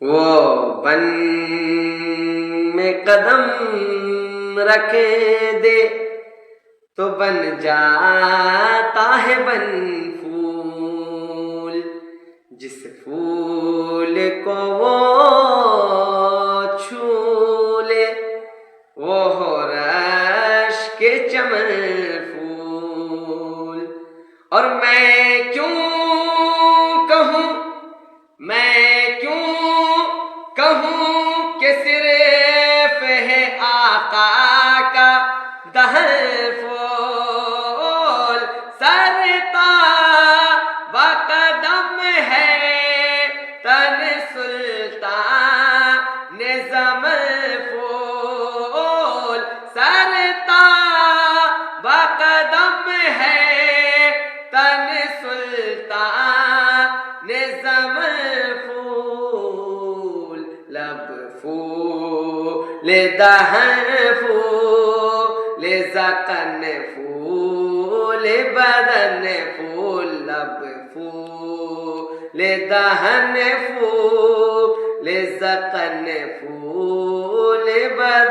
وہ بن میں قدم رکھے دے تو بن جاتا ہے بن پھول، جس پھول کو وہ چھو لے وہ ہو رش کے چمن پھول۔ اور میں کیوں کہوں کہ صرف ہے آقا کا دہن پھول، سرتا بقدم ہے تن سلطان زمن پھول، سرتا بقدم ہے تن سلطان زمن پھول، لب پھول دہن پھول زقن پھول بدن پھول، لب پھول دہن پھول زقن پھول بدن